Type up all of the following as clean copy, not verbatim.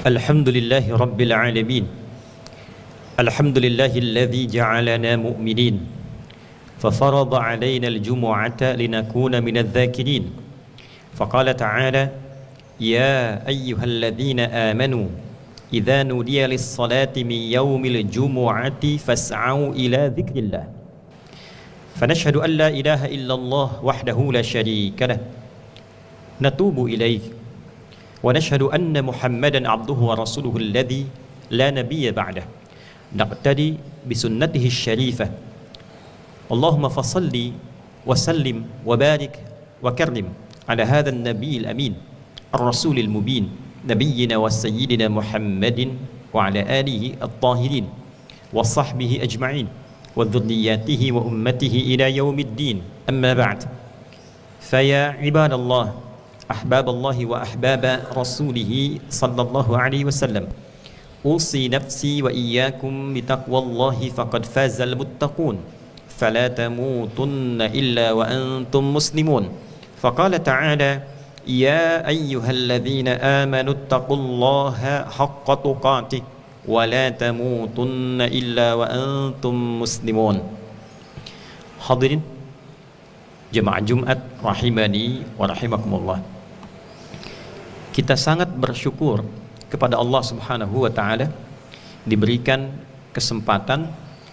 Alhamdulillahi Rabbil Alamin. Alhamdulillahilladzi ja'alana mu'minin fafarada 'alaina al-jumu'ata linakuna minadh dhakirin. Faqala ta'ala ya ayyuhalladzina amanu idza nudiya lis-salati min yaumil jumu'ati fas'au ila dzikrillah. Fanashhadu an la ilaha illallah wahdahu la syarika lah. Natubu ilaihi ونشهد أن محمدا عبده ورسوله الذي لا نبي بعده نقتدي بسنته الشريفة اللهم فصل وسلم وبارك وكرم على هذا النبي الأمين الرسول المبين نبينا وسيدنا محمد وعلى آله الطاهرين وصحبه أجمعين وذرياته وأمته إلى يوم الدين أما بعد فيا عباد الله أحباب الله وأحباب رسوله صلى الله عليه وسلم أوصي نفسي وإياكم بتقوى الله فقد فاز المتقون فلا تموتن إلا وأنتم مسلمون فقال تعالى يا أيها الذين آمنوا اتقوا الله حق تقاته ولا تموتن إلا وأنتم مسلمون. Hadirin jemaah Jumat rahimani wa rahimakumullah. Kita sangat bersyukur kepada Allah Subhanahu wa taala diberikan kesempatan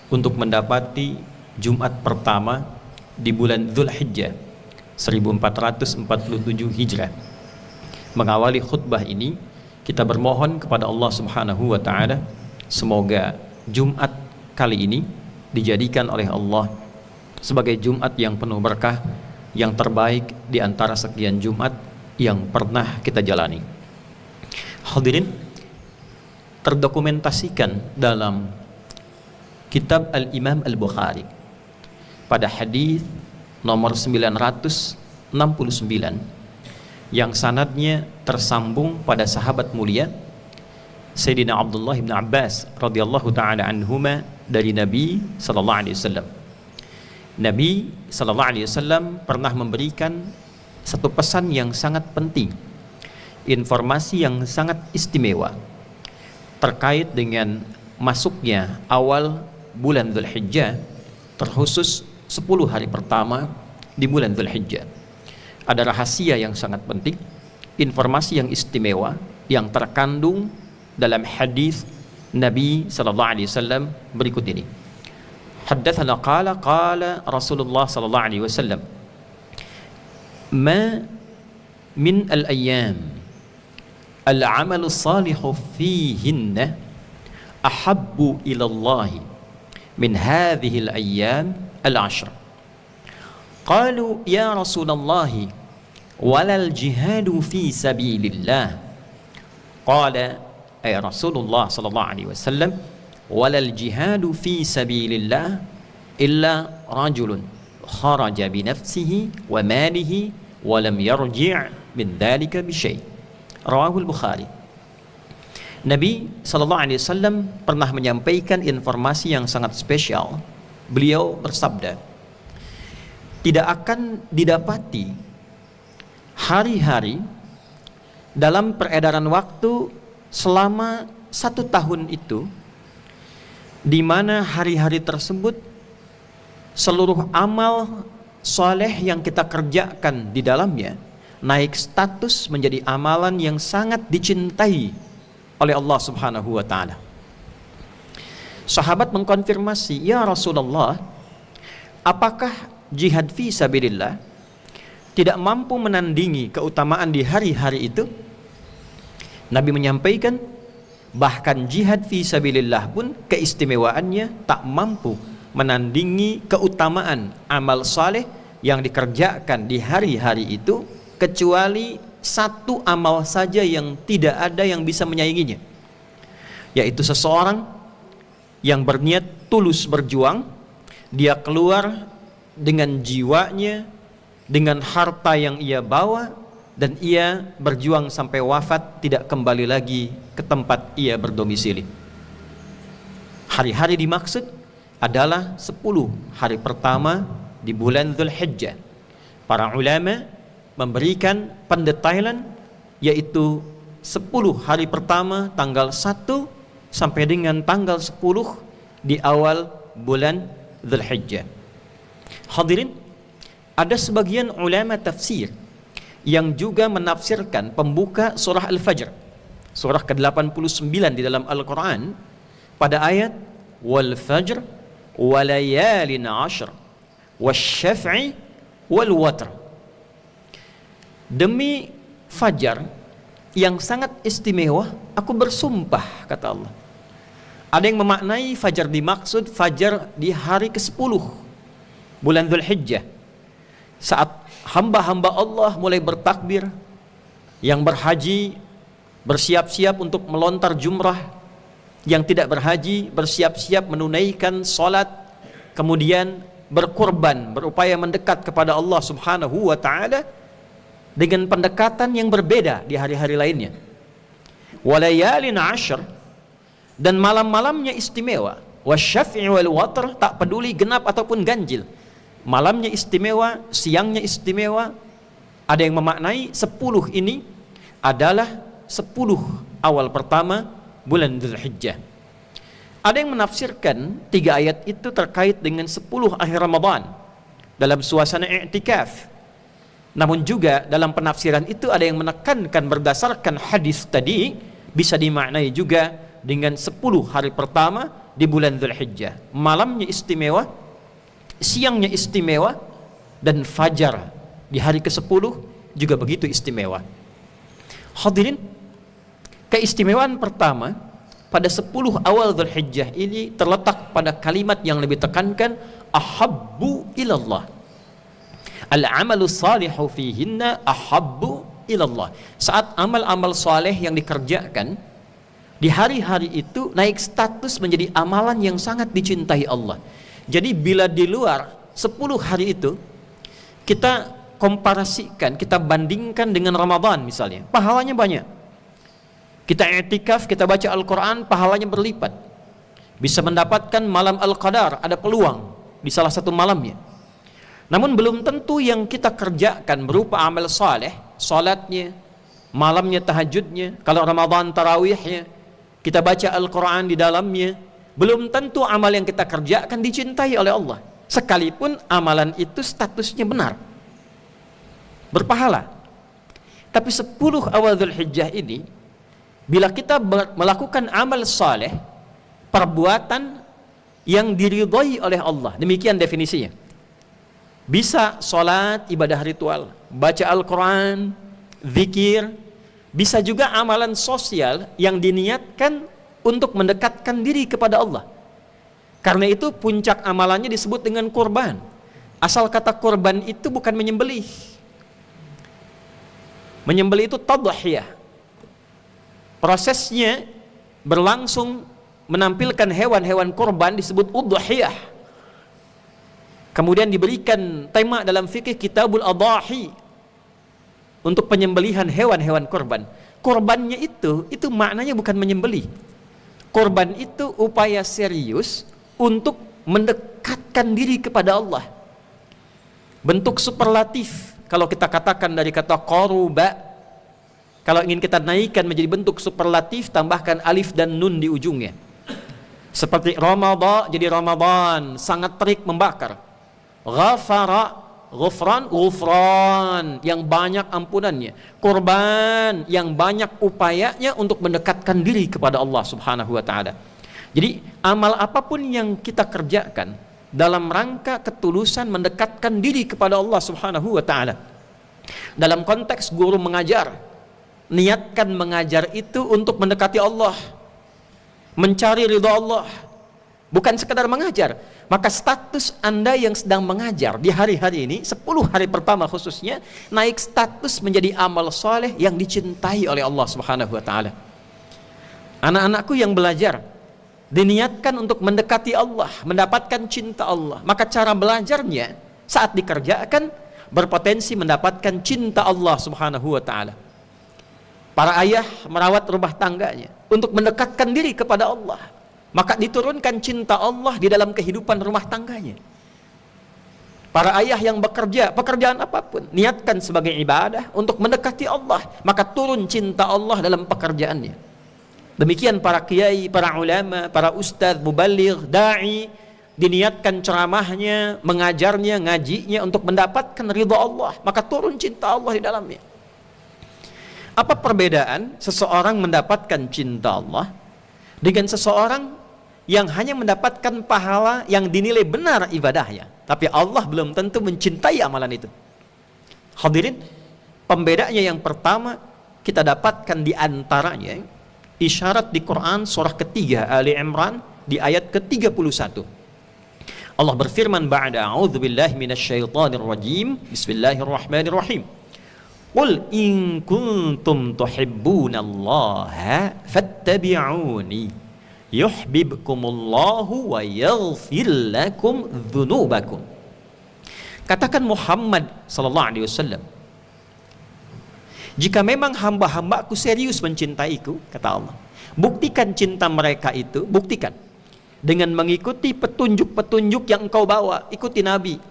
untuk mendapati Jumat pertama di bulan Dzulhijjah 1447 Hijrah. Mengawali khutbah ini kita bermohon kepada Allah Subhanahu wa taala semoga Jumat kali ini dijadikan oleh Allah sebagai Jumat yang penuh berkah, yang terbaik di antara sekian Jumat yang pernah kita jalani. Hadirin, terdokumentasikan dalam kitab Al-Imam Al-Bukhari pada hadis nomor 969 yang sanadnya tersambung pada sahabat mulia Sayyidina Abdullah bin Abbas radhiyallahu taala anhuma dari Nabi sallallahu alaihi wasallam. Nabi sallallahu alaihi wasallam pernah memberikan satu pesan yang sangat penting, informasi yang sangat istimewa terkait dengan masuknya awal bulan Dzulhijjah, terkhusus 10 hari pertama di bulan Dzulhijjah. Ada rahasia yang sangat penting, informasi yang istimewa yang terkandung dalam hadis Nabi sallallahu alaihi wasallam berikut ini. Haddatsana qala Rasulullah sallallahu alaihi wasallam ما من الأيام العمل الصالح فيهن أحب إلى الله من هذه الأيام العشر. قالوا يا رسول الله ولا الجهاد في سبيل الله؟ قال أي رسول الله صلى الله عليه وسلم ولا الجهاد في سبيل الله إلا رجل خرج بنفسه وماله ولم يرجع من ذلك بشيء. Rawahul Bukhari. Nabi sallallahu alaihi wasallam pernah menyampaikan informasi yang sangat spesial. Beliau bersabda, tidak akan didapati hari-hari dalam peredaran waktu selama 1 tahun itu di mana hari-hari tersebut seluruh amal soleh yang kita kerjakan di dalamnya naik status menjadi amalan yang sangat dicintai oleh Allah Subhanahu wa taala. Sahabat mengkonfirmasi, "Ya Rasulullah, apakah jihad fi sabilillah tidak mampu menandingi keutamaan di hari-hari itu?" Nabi menyampaikan, bahkan jihad fi sabilillah pun keistimewaannya tak mampu menandingi keutamaan amal saleh yang dikerjakan di hari-hari itu, kecuali satu amal saja yang tidak ada yang bisa menyainginya, yaitu seseorang yang berniat tulus berjuang, dia keluar dengan jiwanya, dengan harta yang ia bawa, dan ia berjuang sampai wafat, tidak kembali lagi ke tempat ia berdomisili. Hari-hari dimaksud adalah 10 hari pertama di bulan Dzulhijjah. Para ulama memberikan pendetailan, yaitu 10 hari pertama tanggal 1 sampai dengan tanggal 10 di awal bulan Dzulhijjah. Hadirin, ada sebagian ulama tafsir yang juga menafsirkan pembuka surah Al-Fajr, surah ke-89 di dalam Al-Quran, pada ayat wal fajr walayalin ashr wasyaf'i wal watr. Demi fajar yang sangat istimewa, aku bersumpah, kata Allah. Ada yang memaknai fajar dimaksud fajar di hari ke-10 bulan Dzulhijjah, saat hamba-hamba Allah mulai bertakbir, yang berhaji bersiap-siap untuk melontar jumrah, yang tidak berhaji bersiap-siap menunaikan salat, kemudian berkorban, berupaya mendekat kepada Allah Subhanahu wa taala dengan pendekatan yang berbeda di hari-hari lainnya. Walayalin ashr, dan malam-malamnya istimewa. Wasyaf'i wal watr, tak peduli genap ataupun ganjil. Malamnya istimewa, siangnya istimewa. Ada yang memaknai 10 ini adalah 10 awal pertama bulan Dzulhijjah. Ada yang menafsirkan 3 ayat itu terkait dengan 10 akhir Ramadan dalam suasana i'tikaf. Namun juga dalam penafsiran itu ada yang menekankan berdasarkan hadis tadi, bisa dimaknai juga dengan 10 hari pertama di bulan Dzulhijjah. Malamnya istimewa, siangnya istimewa, dan fajar di hari ke-10 juga begitu istimewa. Hadirin, keistimewaan pertama pada 10 awal Dzulhijjah ini terletak pada kalimat yang lebih tekankan, ahabbu ilallah. Al-amalu salihu fihinna ahabbu ilallah. Saat amal-amal saleh yang dikerjakan di hari-hari itu naik status menjadi amalan yang sangat dicintai Allah. Jadi bila di luar 10 hari itu kita komparasikan, kita bandingkan dengan Ramadan misalnya, pahalanya banyak. Kita i'tikaf, kita baca Al-Quran, pahalanya berlipat. Bisa mendapatkan malam Al-Qadar, ada peluang di salah satu malamnya. Namun belum tentu yang kita kerjakan berupa amal saleh, salatnya, malamnya tahajudnya, kalau Ramadan tarawihnya, kita baca Al-Quran di dalamnya, belum tentu amal yang kita kerjakan dicintai oleh Allah, sekalipun amalan itu statusnya benar, berpahala. Tapi 10 awal Dzulhijjah ini, bila kita melakukan amal saleh, perbuatan yang diridhai oleh Allah, demikian definisinya. Bisa sholat, ibadah ritual, baca Al-Quran, zikir, bisa juga amalan sosial yang diniatkan untuk mendekatkan diri kepada Allah. Karena itu puncak amalannya disebut dengan kurban. Asal kata kurban itu bukan menyembelih. Menyembelih itu tadhiyah. Prosesnya berlangsung menampilkan hewan-hewan kurban disebut udhiyah. Kemudian diberikan tema dalam fikih Kitabul Adhahi untuk penyembelihan hewan-hewan kurban. Kurbannya itu maknanya bukan menyembelih. Kurban itu upaya serius untuk mendekatkan diri kepada Allah. Bentuk superlatif, kalau kita katakan dari kata qaruba, kalau ingin kita naikkan menjadi bentuk superlatif, tambahkan alif dan nun di ujungnya. Seperti Ramadan jadi Ramadan, sangat terik membakar. Ghafara, ghufran, ghufran, yang banyak ampunannya. Kurban, yang banyak upayanya untuk mendekatkan diri kepada Allah Subhanahu wa taala. Jadi amal apapun yang kita kerjakan dalam rangka ketulusan mendekatkan diri kepada Allah Subhanahu wa taala. Dalam konteks guru mengajar, niatkan mengajar itu untuk mendekati Allah, mencari ridha Allah, bukan sekadar mengajar. Maka status Anda yang sedang mengajar di hari-hari ini, 10 hari pertama khususnya, naik status menjadi amal soleh yang dicintai oleh Allah Subhanahu wa taala. Anak-anakku yang belajar diniatkan untuk mendekati Allah, mendapatkan cinta Allah. Maka cara belajarnya saat dikerjakan berpotensi mendapatkan cinta Allah Subhanahu wa taala. Para ayah merawat rumah tangganya untuk mendekatkan diri kepada Allah, maka diturunkan cinta Allah di dalam kehidupan rumah tangganya. Para ayah yang bekerja, pekerjaan apapun, niatkan sebagai ibadah untuk mendekati Allah, maka turun cinta Allah dalam pekerjaannya. Demikian para kiai, para ulama, para ustadz, mubaligh, da'i, diniatkan ceramahnya, mengajarnya, ngajinya untuk mendapatkan ridha Allah, maka turun cinta Allah di dalamnya. Apa perbedaan seseorang mendapatkan cinta Allah dengan seseorang yang hanya mendapatkan pahala yang dinilai benar ibadahnya, tapi Allah belum tentu mencintai amalan itu? Hadirin, pembedanya yang pertama kita dapatkan di antaranya isyarat di Quran surah ketiga Ali Imran di ayat ke-31. Allah berfirman ba'da a'udzubillahi minasyaitonir rajim, bismillahirrahmanirrahim. Qul in kuntum tuhibbunallaha fattabi'uni yuhibbukumullahu wa yaghfir lakum dzunubakum. Katakan Muhammad sallallahu alaihi wasallam, jika memang hamba-hambaku serius mencintaiku, kata Allah, buktikan cinta mereka itu, buktikan dengan mengikuti petunjuk-petunjuk yang engkau bawa. Ikuti Nabi.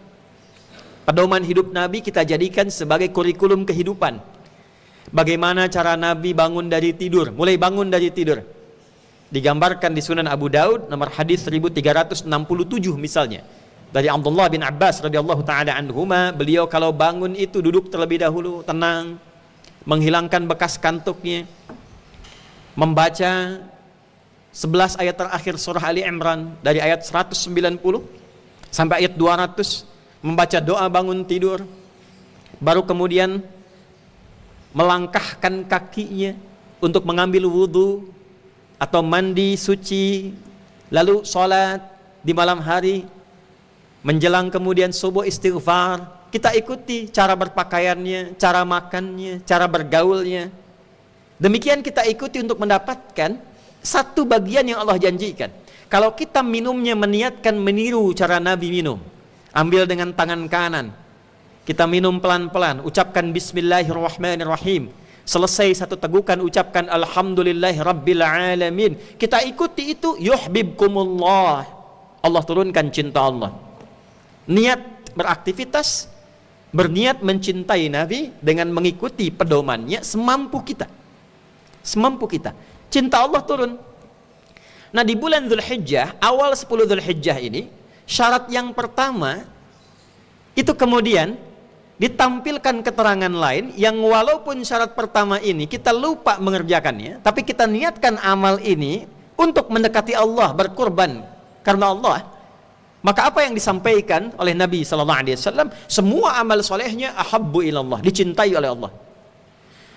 Pedoman hidup Nabi kita jadikan sebagai kurikulum kehidupan. Bagaimana cara Nabi bangun dari tidur, mulai bangun dari tidur, digambarkan di Sunan Abu Daud nomor hadis 1367 misalnya, dari Abdullah bin Abbas radhiyallahu taala anhuma, beliau kalau bangun itu duduk terlebih dahulu, tenang, menghilangkan bekas kantuknya, membaca 11 ayat terakhir surah Ali Imran dari ayat 190 sampai ayat 200, membaca doa bangun tidur, baru kemudian melangkahkan kakinya untuk mengambil wudhu atau mandi suci, lalu sholat di malam hari, menjelang kemudian subuh istighfar. Kita ikuti cara berpakaiannya, cara makannya, cara bergaulnya. Demikian kita ikuti untuk mendapatkan satu bagian yang Allah janjikan. Kalau kita minumnya meniatkan meniru cara Nabi minum, ambil dengan tangan kanan, kita minum pelan-pelan, ucapkan bismillahirrahmanirrahim. Selesai satu tegukan ucapkan alhamdulillahi rabbil alamin. Kita ikuti itu, yuhibbukumullah, Allah turunkan cinta Allah. Niat beraktivitas, berniat mencintai Nabi dengan mengikuti pedomannya semampu kita. Semampu kita. Cinta Allah turun. Nah, di bulan Dzulhijjah, awal 10 Dzulhijjah ini, syarat yang pertama itu kemudian ditampilkan keterangan lain yang walaupun syarat pertama ini kita lupa mengerjakannya, tapi kita niatkan amal ini untuk mendekati Allah, berkorban karena Allah. Maka apa yang disampaikan oleh Nabi SAW, semua amal solehnya ahabbu ilallah, dicintai oleh Allah.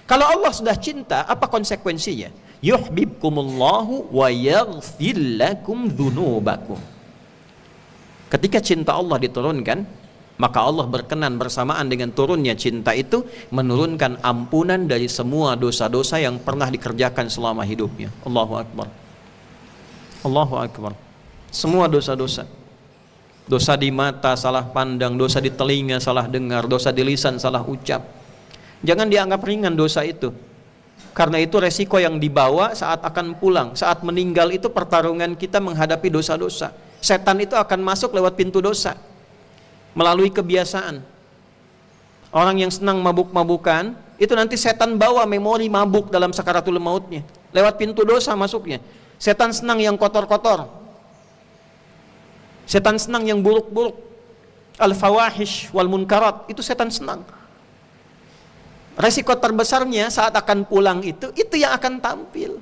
Kalau Allah sudah cinta, apa konsekuensinya? Yuhibbukumullahu wa yaghfir lakum dzunubakum. Ketika cinta Allah diturunkan, maka Allah berkenan bersamaan dengan turunnya cinta itu menurunkan ampunan dari semua dosa-dosa yang pernah dikerjakan selama hidupnya. Allahu Akbar. Allahu Akbar. Semua dosa-dosa. Dosa di mata, salah pandang, dosa di telinga, salah dengar, dosa di lisan, salah ucap. Jangan dianggap ringan dosa itu. Karena itu resiko yang dibawa saat akan pulang, saat meninggal itu pertarungan kita menghadapi dosa-dosa. Setan itu akan masuk lewat pintu dosa, melalui kebiasaan. Orang yang senang mabuk-mabukan, itu nanti setan bawa memori mabuk dalam sakaratul mautnya, lewat pintu dosa masuknya. Setan senang yang kotor-kotor, setan senang yang buruk-buruk, al-fawahish wal munkarat, itu setan senang. Resiko terbesarnya saat akan pulang itu yang akan tampil.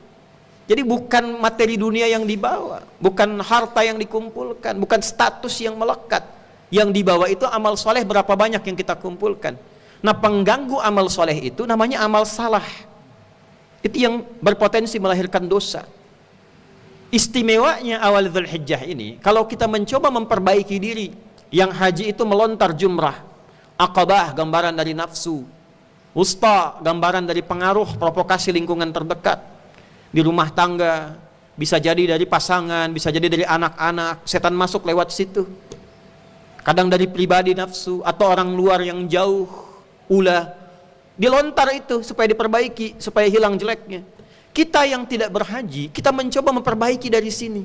Jadi bukan materi dunia yang dibawa, bukan harta yang dikumpulkan, bukan status yang melekat. Yang dibawa itu amal soleh berapa banyak yang kita kumpulkan. Nah, pengganggu amal soleh itu namanya amal salah. Itu yang berpotensi melahirkan dosa. Istimewanya awal Dzulhijjah ini, kalau kita mencoba memperbaiki diri, yang haji itu melontar jumrah, Aqabah gambaran dari nafsu, Wusta gambaran dari pengaruh provokasi lingkungan terdekat, di rumah tangga, bisa jadi dari pasangan, bisa jadi dari anak-anak, setan masuk lewat situ. Kadang dari pribadi nafsu atau orang luar yang jauh, ulah, dilontar itu supaya diperbaiki, supaya hilang jeleknya. Kita yang tidak berhaji, kita mencoba memperbaiki dari sini,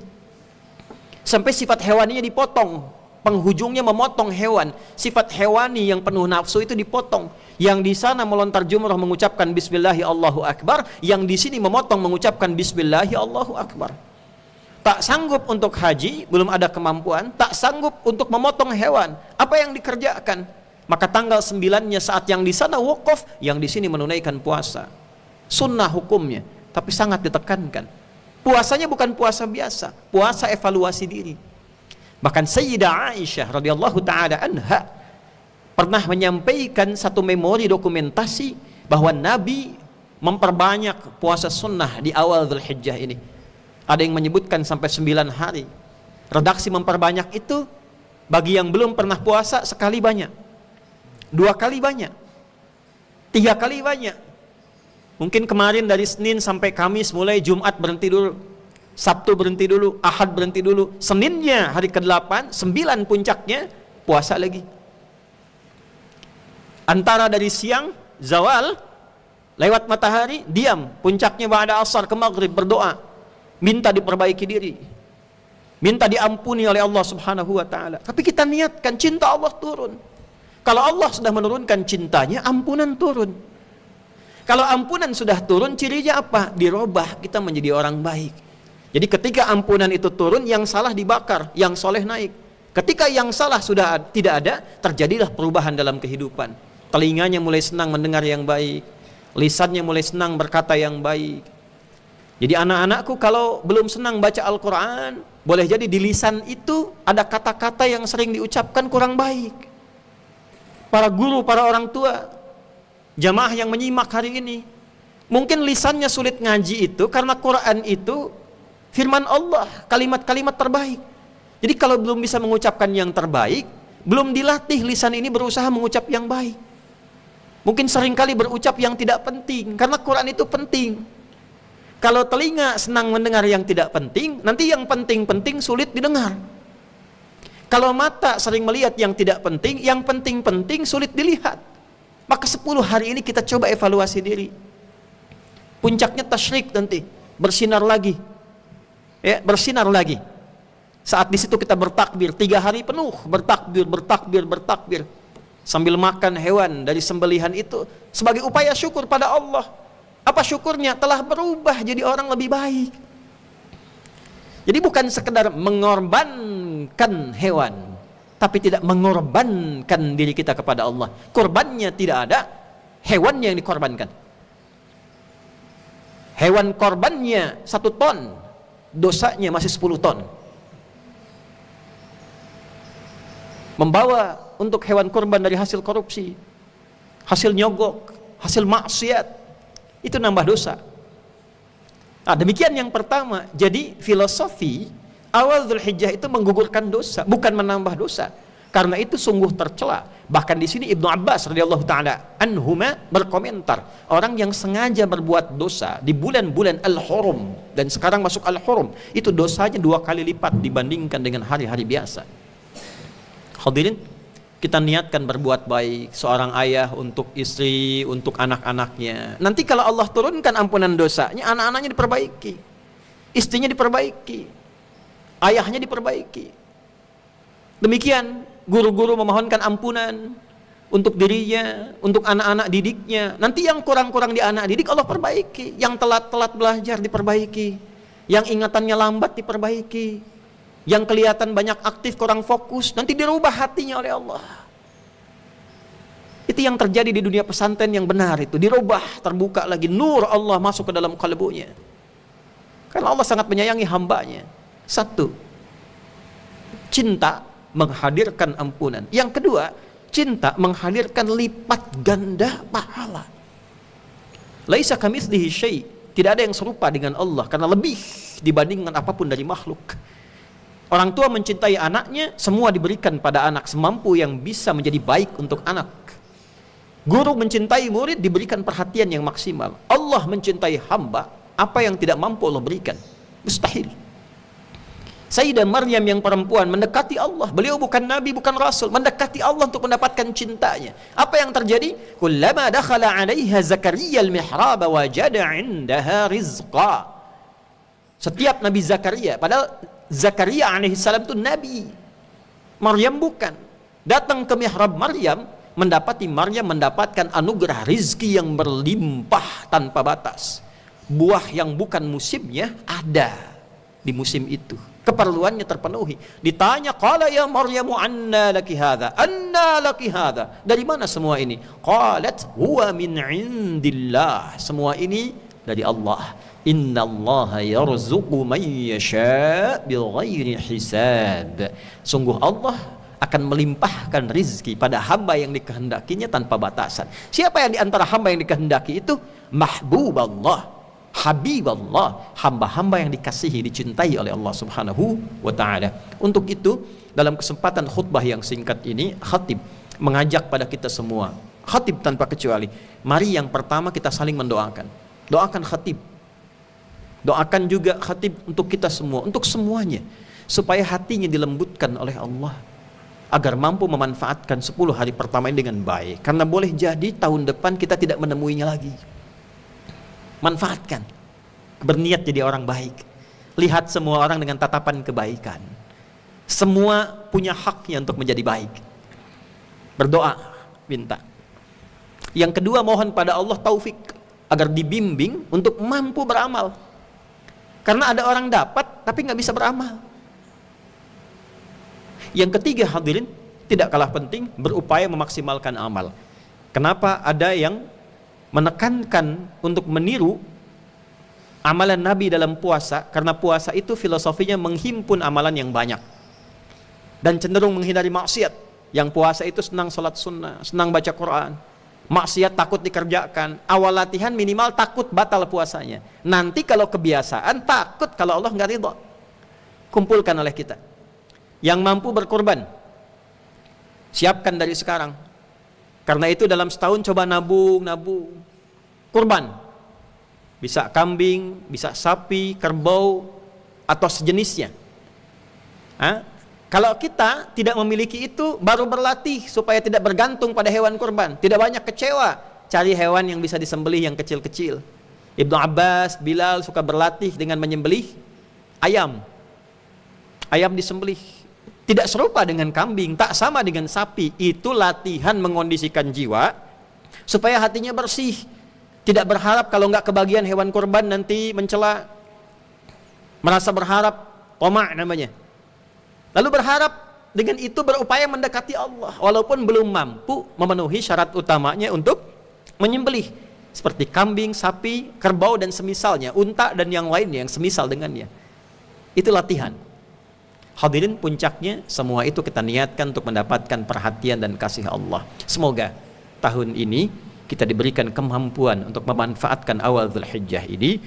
sampai sifat hewaninya dipotong. penghujungnya memotong hewan. Sifat hewani yang penuh nafsu itu dipotong. Yang di sana melontar jumrah mengucapkan Bismillahi Allahu Akbar, yang di sini memotong mengucapkan Bismillahi Allahu Akbar. Tak sanggup untuk haji, belum ada kemampuan, tak sanggup untuk memotong hewan. Apa yang dikerjakan? Maka tanggal 9-nya saat yang di sana wukuf, yang di sini menunaikan puasa. Sunnah hukumnya, tapi sangat ditekankan. Puasanya bukan puasa biasa, puasa evaluasi diri. Bahkan Sayyidah Aisyah radhiyallahu taala anha pernah menyampaikan satu memori dokumentasi bahwa Nabi memperbanyak puasa sunnah di awal Dzulhijjah ini. Ada yang menyebutkan sampai 9 hari. Redaksi memperbanyak itu bagi yang belum pernah puasa sekali banyak, 2 kali banyak, 3 kali banyak. Mungkin kemarin dari Senin sampai Kamis, mulai Jumat berhenti dulu, Sabtu berhenti dulu, Ahad berhenti dulu, Seninnya hari ke-8, 9 puncaknya puasa lagi. Antara dari siang, zawal, lewat matahari, diam, puncaknya ba'da asar ke maghrib berdoa, minta diperbaiki diri, minta diampuni oleh Allah subhanahu wa ta'ala. Tapi kita niatkan, cinta Allah turun. Kalau Allah sudah menurunkan cintanya, ampunan turun. Kalau ampunan sudah turun, cirinya apa? Dirubah, kita menjadi orang baik. Jadi ketika ampunan itu turun, yang salah dibakar, yang soleh naik. Ketika yang salah sudah tidak ada, terjadilah perubahan dalam kehidupan. Telinganya mulai senang mendengar yang baik, lisannya mulai senang berkata yang baik. Jadi anak-anakku kalau belum senang baca Al-Quran, boleh jadi di lisan itu ada kata-kata yang sering diucapkan kurang baik. Para guru, para orang tua, jamaah yang menyimak hari ini, mungkin lisannya sulit ngaji itu karena Quran itu firman Allah, kalimat-kalimat terbaik. Jadi kalau belum bisa mengucapkan yang terbaik, belum dilatih lisan ini berusaha mengucap yang baik. Mungkin seringkali berucap yang tidak penting, karena Quran itu penting. Kalau telinga senang mendengar yang tidak penting, nanti yang penting-penting sulit didengar. Kalau mata sering melihat yang tidak penting, yang penting-penting sulit dilihat. Maka 10 hari ini kita coba evaluasi diri. Puncaknya tasyrik nanti, bersinar lagi. Ya, bersinar lagi. Saat di situ kita bertakbir, 3 hari penuh bertakbir, bertakbir, bertakbir. Sambil makan hewan dari sembelihan itu sebagai upaya syukur pada Allah. Apa syukurnya? Telah berubah jadi orang lebih baik. Jadi bukan sekedar mengorbankan hewan, tapi tidak mengorbankan diri kita kepada Allah. Korbannya tidak ada, hewannya yang dikorbankan. Hewan korbannya 1 ton, dosanya masih 10 ton. Membawa untuk hewan korban dari hasil korupsi, hasil nyogok, hasil maksiat, itu nambah dosa. Nah, demikian yang pertama. Jadi filosofi awal Dzulhijjah itu menggugurkan dosa, bukan menambah dosa. Karena itu sungguh tercela. Bahkan di sini Ibnu Abbas radhiyallahu taala anhuma berkomentar, orang yang sengaja berbuat dosa di bulan-bulan al-hurum dan sekarang masuk al-hurum, itu dosanya 2 kali lipat dibandingkan dengan hari-hari biasa. Hadirin, kita niatkan berbuat baik, seorang ayah untuk istri, untuk anak-anaknya. Nanti kalau Allah turunkan ampunan dosanya, anak-anaknya diperbaiki, istrinya diperbaiki, ayahnya diperbaiki. Demikian guru-guru memohonkan ampunan untuk dirinya, untuk anak-anak didiknya. Nanti yang kurang-kurang di anak didik Allah perbaiki, yang telat-telat belajar diperbaiki, yang ingatannya lambat diperbaiki, yang kelihatan banyak aktif kurang fokus nanti dirubah hatinya oleh Allah. Itu yang terjadi di dunia pesantren yang benar, itu dirubah, terbuka lagi nur Allah masuk ke dalam kalbunya. Karena Allah sangat menyayangi hambanya. 1, cinta menghadirkan ampunan. Yang kedua, cinta menghadirkan lipat ganda pahala. Laisa kamitslihi syai', tidak ada yang serupa dengan Allah karena lebih dibandingkan apapun dari makhluk. Orang tua mencintai anaknya, semua diberikan pada anak semampu yang bisa menjadi baik untuk anak. Guru mencintai murid, diberikan perhatian yang maksimal. Allah mencintai hamba, apa yang tidak mampu Allah berikan? Mustahil. Sayyidah Maryam yang perempuan mendekati Allah, beliau bukan nabi, bukan rasul, mendekati Allah untuk mendapatkan cintanya. Apa yang terjadi? Kullama dakhala 'alaiha Zakaria al-mihrab wajada 'indaha rizqa. Setiap Nabi Zakaria, padahal Zakaria alaihissalam itu nabi, Maryam bukan. Datang ke mihrab Maryam, Maryam mendapatkan anugerah rizki yang berlimpah tanpa batas. Buah yang bukan musimnya ada di musim itu. Keperluannya terpenuhi. Ditanya, qala ya Maryamu anna laki hadha? Anna laki hadha? Dari mana semua ini? Qalat huwa min indillah. Semua ini dari Allah. Inna Allah yarzuqu man yasha' bighairi hisab. Sungguh Allah akan melimpahkan rizki pada hamba yang dikehendakinya tanpa batasan. Siapa yang di antara hamba yang dikehendaki itu? Mahbub Allah, Habib Allah, hamba-hamba yang dikasihi, dicintai oleh Allah Subhanahu wa ta'ala. Untuk itu, dalam kesempatan khutbah yang singkat ini, khatib mengajak pada kita semua, khatib tanpa kecuali, mari yang pertama kita saling mendoakan. Doakan khatib, doakan juga khatib untuk kita semua, untuk semuanya, supaya hatinya dilembutkan oleh Allah, agar mampu memanfaatkan 10 hari pertama ini dengan baik. Karena boleh jadi tahun depan kita tidak menemuinya lagi. Manfaatkan, berniat jadi orang baik. Lihat semua orang dengan tatapan kebaikan. Semua punya haknya untuk menjadi baik. Berdoa, minta. Yang kedua, mohon pada Allah taufik, agar dibimbing untuk mampu beramal. Karena ada orang dapat tapi nggak bisa beramal. Yang ketiga, hadirin, tidak kalah penting, berupaya memaksimalkan amal. Kenapa ada yang menekankan untuk meniru amalan Nabi dalam puasa? Karena puasa itu filosofinya menghimpun amalan yang banyak dan cenderung menghindari maksiat. Yang puasa itu senang sholat sunnah, senang baca Quran. Maksiat takut dikerjakan. Awal latihan minimal takut batal puasanya. Nanti kalau kebiasaan takut kalau Allah nggak ridho. Kumpulkan oleh kita. Yang mampu berkorban, siapkan dari sekarang. Karena itu dalam setahun coba nabung kurban. Bisa kambing, bisa sapi, kerbau, atau sejenisnya. Kalau kita tidak memiliki itu, baru berlatih supaya tidak bergantung pada hewan kurban. Tidak banyak kecewa, cari hewan yang bisa disembelih yang kecil-kecil. Ibnu Abbas, Bilal suka berlatih dengan menyembelih ayam. Ayam disembelih. Tidak serupa dengan kambing, tak sama dengan sapi. Itu latihan mengondisikan jiwa supaya hatinya bersih. Tidak berharap kalau nggak kebagian hewan kurban nanti mencela. Merasa berharap, tamak namanya. Lalu berharap dengan itu berupaya mendekati Allah walaupun belum mampu memenuhi syarat utamanya untuk menyembelih. Seperti kambing, sapi, kerbau dan semisalnya, unta dan yang lainnya yang semisal dengannya. Itu latihan. Hadirin, puncaknya semua itu kita niatkan untuk mendapatkan perhatian dan kasih Allah. Semoga tahun ini kita diberikan kemampuan untuk memanfaatkan awal Dzulhijjah ini.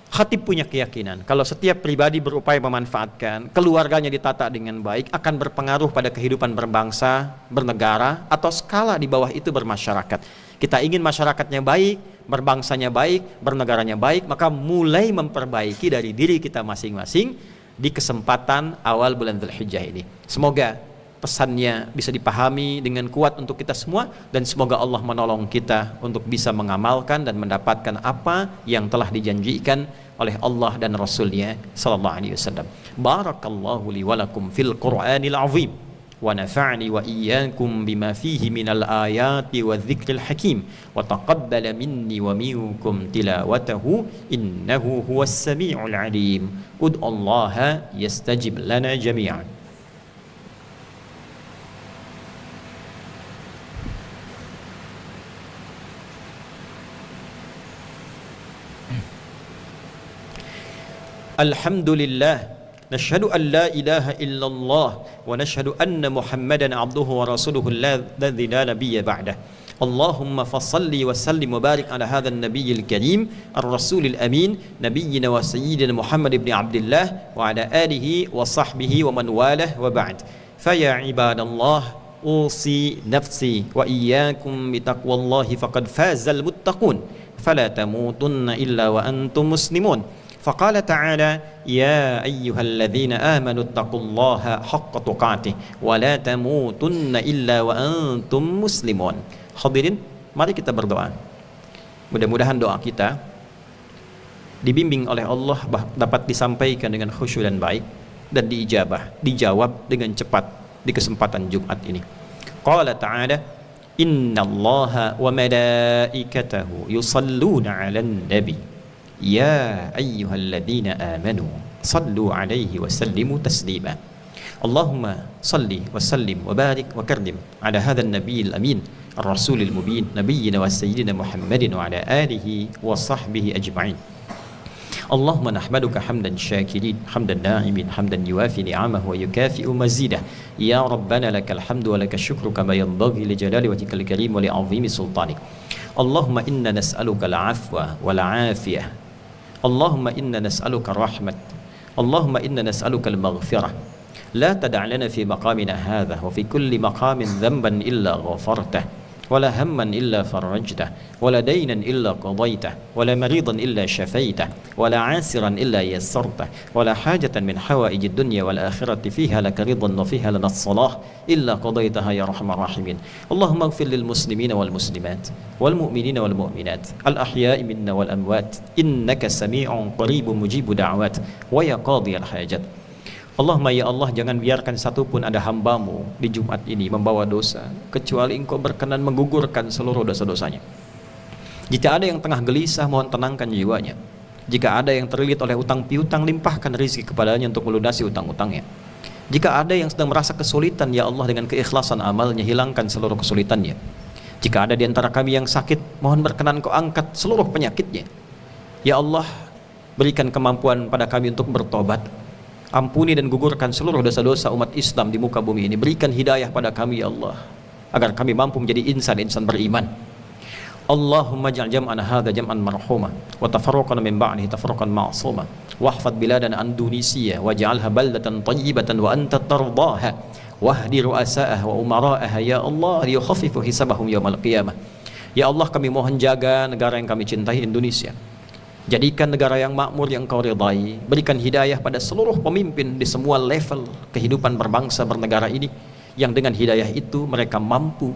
Khatib punya keyakinan kalau setiap pribadi berupaya memanfaatkan, keluarganya ditata dengan baik, akan berpengaruh pada kehidupan berbangsa, bernegara, atau skala di bawah itu bermasyarakat. Kita ingin masyarakatnya baik, berbangsanya baik, bernegaranya baik, maka mulai memperbaiki dari diri kita masing-masing di kesempatan awal bulan Dzulhijjah ini. Semoga pesannya bisa dipahami dengan kuat untuk kita semua, dan semoga Allah menolong kita untuk bisa mengamalkan dan mendapatkan apa yang telah dijanjikan oleh Allah dan Rasulnya sallallahu alaihi wasallam. Barakallahu li wa lakum fil Qur'anil azim wa nafa'ni wa iyyakum bima fihi minal ayati wa dzikril hakim wa taqabbala minni wa minkum tilawatahu innahu huwas samiul alim. Ud'ullaha yastajib lana jami'an. Alhamdulillah, nashhadu an la ilaha illallah wa nashhadu anna Muhammadan abduhu wa rasuluhu alladzi la nabiyya ba'dah. Allahumma fassalli wa sallim wa barik ala hadha an-nabiyyil karim ar-rasulil amin nabiyyina wa sayyidina Muhammad ibn Abdullah wa ala alihi wa sahbihi wa man walah wa ba'd. Fa ya ibadallah, usi nafsi wa iyyakum bi taqwallahi faqad fazal muttaqun fala tamutunna illa wa antum muslimun. فقال تعالى يا أيها الذين آمنوا اتقوا الله حق تقاته ولا تموتن إلا وأنتم مسلمون. Hadirin, mari kita berdoa. Mudah-mudahan doa kita dibimbing oleh Allah, dapat disampaikan dengan khusyuk dan baik, dan diijabah, dijawab dengan cepat di kesempatan Jumat ini. Qala ta'ala, innallaha wa malaikatahu yusalluna 'alan nabi ya ayyuhalladzina amanu sallu 'alaihi wa sallimu taslima. Allahumma salli wa sallim wa barik wa karrim ala hadzal nabiyil amin ar-rasulil mubin nabiyyina wa sayyidina Muhammadin wa ala alihi wa sahbihi ajma'in. Allahumma nahmaduka hamdan syakirin hamdan na'imin hamdan yuwafi ni'amahu wa yukafi'u mazidah. Ya Rabbana lakal hamdu wa lakal syukru kama yanbaghi li jalali wajhikal karim wa li 'azimi sultanik. Allahumma inna nas'aluka al-'afwa wal 'afiyah. Allahumma inna nas'aluka rahmat. Allahumma inna nas'aluka al-maghfirah. La tada' lana fi maqamina hadha wa fi kulli maqamin dhanban illa ghafartah. ولا هما إلا فرجته ولا دينا إلا قضيته ولا مريضا إلا شفيته ولا عاسرا إلا يسرته ولا حاجة من حوائج الدنيا والآخرة فيها لك رضا وفيها لنا الصلاح إلا قضيتها يا أرحم الراحمين. اللهم اغفر للمسلمين والمسلمات والمؤمنين والمؤمنات الأحياء منا والأموات إنك سميع قريب مجيب دعوات ويا قاضي الحاجات. Allahumma ya Allah, jangan biarkan satupun ada hambamu di Jumat ini membawa dosa, kecuali engkau berkenan menggugurkan seluruh dosa-dosanya. Jika ada yang tengah gelisah, mohon tenangkan jiwanya. Jika ada yang terlilit oleh utang piutang, limpahkan rezeki kepadanya untuk melunasi utang-utangnya. Jika ada yang sedang merasa kesulitan, ya Allah, dengan keikhlasan amalnya, hilangkan seluruh kesulitannya. Jika ada di antara kami yang sakit, mohon berkenan kau angkat seluruh penyakitnya. Ya Allah, berikan kemampuan pada kami untuk bertobat. Ampuni dan gugurkan seluruh dosa-dosa umat Islam di muka bumi ini. Berikan hidayah pada kami ya Allah, agar kami mampu menjadi insan-insan beriman. Allahumma ja'al jam'ana hadha jam'an marhuma wa tafarraqana min ba'dihi tafarraqan ma'suma wahfadz biladana Indonesia waj'alha baldatan tayyibatan wa anta tardaha wahdi ru'asa'aha wa umara'aha ya Allah liyukhaffifu hisabahum yaumal qiyamah. Ya Allah, kami mohon jaga negara yang kami cintai, Indonesia. Jadikan negara yang makmur yang kau ridai. Berikan hidayah pada seluruh pemimpin di semua level kehidupan berbangsa bernegara ini, yang dengan hidayah itu mereka mampu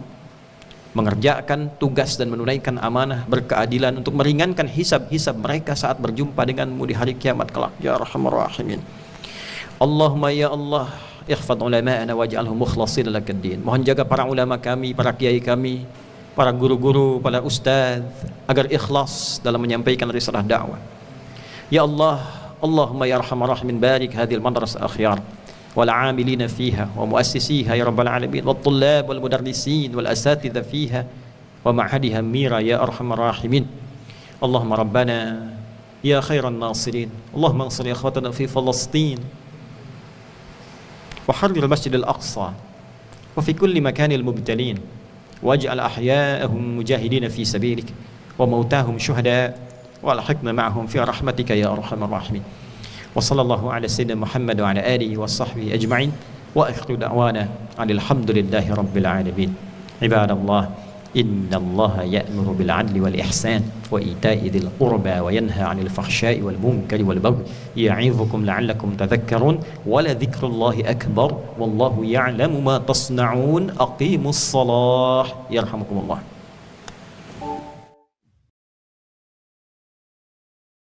mengerjakan tugas dan menunaikan amanah berkeadilan untuk meringankan hisab-hisab mereka saat berjumpa denganmu di hari kiamat kelak ya arhamar rahimin. Allahumma ya Allah, ikhfad ulama'ana waj'alhum mukhlasin lakad-din. Mohon jaga para ulama kami, para kiai kami, para guru-guru, para ustaz, agar ikhlas dalam menyampaikan risalah dakwah. Ya Allah, Allahumma ya arhamar rahimin, barik hadhil madrasah akhyar wal 'amilina fiha wa muassisiha ya rabbal alamin wat tullab wal mudarrisin wal asatidha fiha wa ma'hadiha mira ya arhamar rahimin. Allahumma rabbana ya khairan nasirin, Allahumma ansur ikhwatana fi Palestin wa harrir masjidil aqsa wa fi kulli makanil mubtalin waj'al ahya'ahum mujahidin fi sabilik wa mautahum syuhada wa alhiqna ma'ahum fi rahmatika ya arhamar rahimin. Wa sallallahu ala sayyidina Muhammad wa ala alihi wa sahbihi ajma'in wa akhiru da'wana alhamdulillahi rabbil alamin. Ibadallah, innallaha ya'muru bil 'adli wal ihsan wa ita'i dzil qurba wa yanha 'anil fahsya'i wal munkari wal baghi ya'idzukum la'allakum tadhakkarun wa la dzikrullahi akbar wallahu ya'lamu ma tasna'un. Aqimus shalah yarhamukumullah.